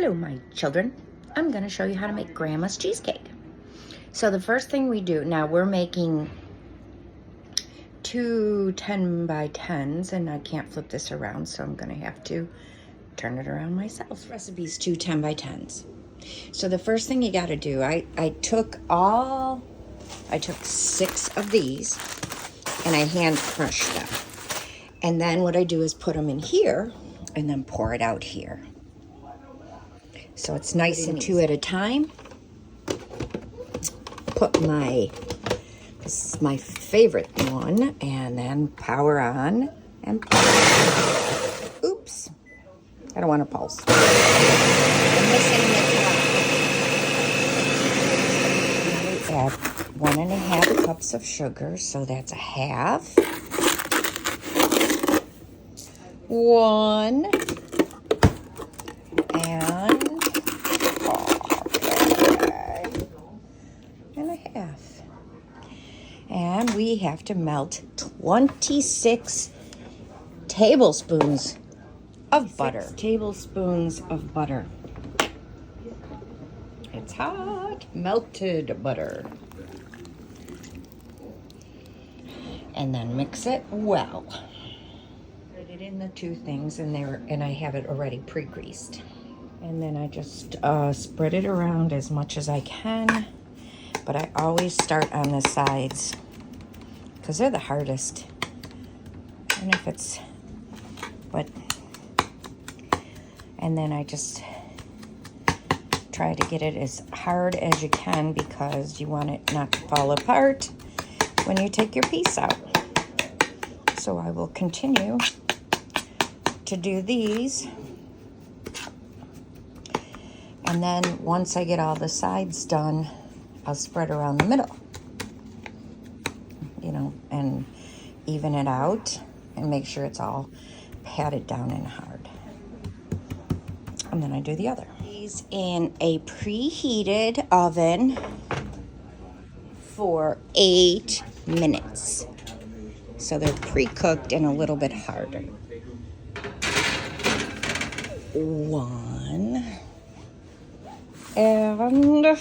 Hello, my children. I'm going to show you how to make Grandma's cheesecake. So the first thing we do, now we're making two 10 by 10s, and I can't flip this around, so I'm going to have to turn it around myself. This recipe's two 10 by 10s. So the first thing you got to do, I took 6 of these, and I hand crushed them. And then what I do is put them in here, and then pour it out here. So it's nice and two at a time. Put this is my favorite one, and then power on and pulse. Oops, I don't want to pulse. I'm missing the top. Now we add 1.5 cups of sugar, so that's a half. 1 and a half. And we have to melt 26 tablespoons of butter. 6 tablespoons of butter. It's hot. Melted butter. And then mix it well. Put it in the 2 things, and I have it already pre-greased. And then I just spread it around as much as I can. But I always start on the sides because they're the hardest. And and then I just try to get it as hard as you can because you want it not to fall apart when you take your piece out. So I will continue to do these. And then once I get all the sides done, I'll spread around the middle, and even it out and make sure it's all patted down and hard. And then I do the other. These in a preheated oven for 8 minutes. So they're pre-cooked and a little bit harder. 1 and...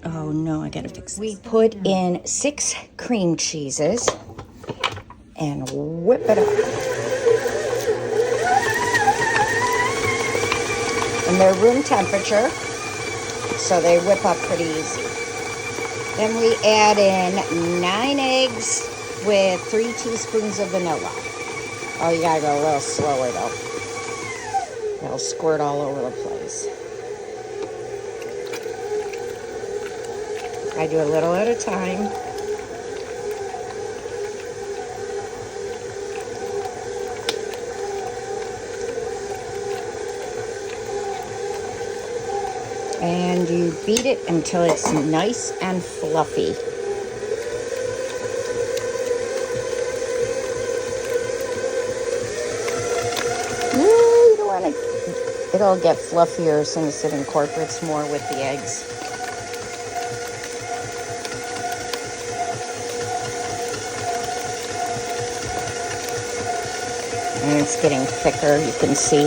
Oh no, I gotta fix this. We put in 6 cream cheeses and whip it up. And they're room temperature, so they whip up pretty easy. Then we add in 9 eggs with 3 teaspoons of vanilla. Oh, you gotta go a little slower though. It'll squirt all over the place. I do a little at a time. And you beat it until it's nice and fluffy. You don't want to. It'll get fluffier as soon as it incorporates more with the eggs. And it's getting thicker, you can see.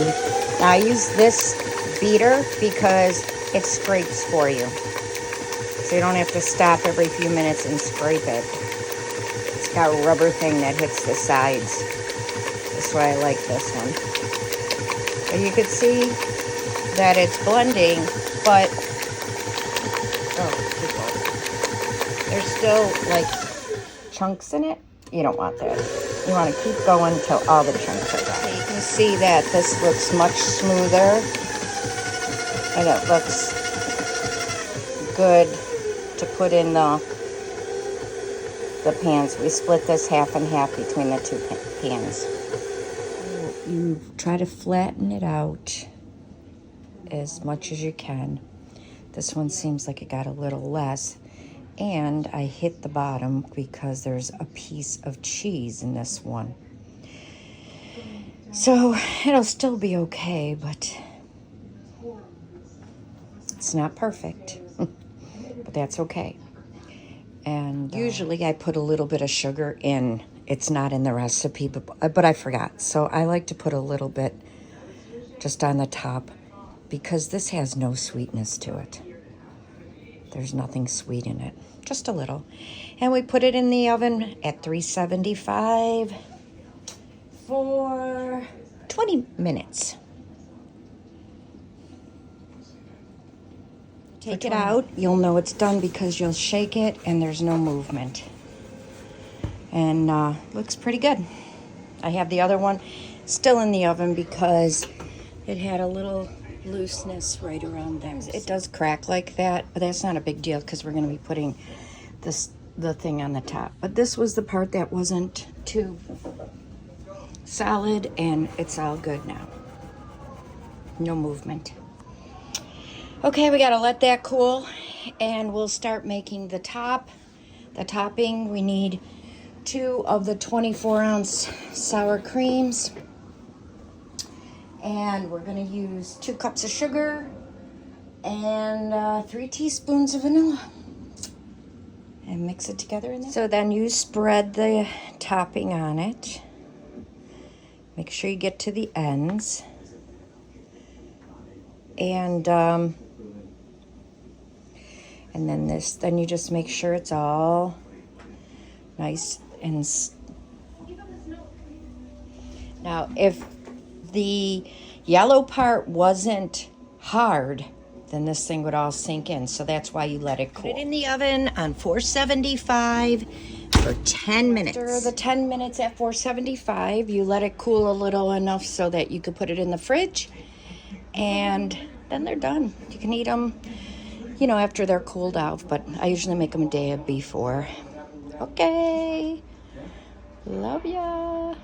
Now I use this beater because it scrapes for you. So you don't have to stop every few minutes and scrape it. It's got a rubber thing that hits the sides. That's why I like this one. But you can see that it's blending, but there's still like chunks in it. You don't want that. You want to keep going until all the chunks are gone. So you can see that this looks much smoother, and it looks good to put in the pans. We split this half and half between the 2 pans. You try to flatten it out as much as you can. This one seems like it got a little less. And I hit the bottom because there's a piece of cheese in this one. So it'll still be okay, but it's not perfect. But that's okay. And usually I put a little bit of sugar in. It's not in the recipe, but I forgot. So I like to put a little bit just on the top because this has no sweetness to it. There's nothing sweet in it, just a little. And we put it in the oven at 375 for 20 minutes. Take it out, you'll know it's done because you'll shake it and there's no movement. And looks pretty good. I have the other one still in the oven because it had a little looseness right around there. It does crack like that, but that's not a big deal because we're going to be putting the thing on the top. But this was the part that wasn't too solid, and it's all good now. No movement. Okay, we got to let that cool, and we'll start making the top. The topping, we need 2 of the 24-ounce sour creams. And we're going to use 2 cups of sugar and 3 teaspoons of vanilla. And mix it together in there. So then you spread the topping on it. Make sure you get to the ends. And then you just make sure it's all nice and... Now, if the yellow part wasn't hard, then this thing would all sink in. So that's why you let it cool. Put it in the oven on 475 for 10 minutes. After the 10 minutes at 475, you let it cool a little enough so that you could put it in the fridge. And then they're done. You can eat them, you know, after they're cooled out. But I usually make them a day before. Okay. Love ya.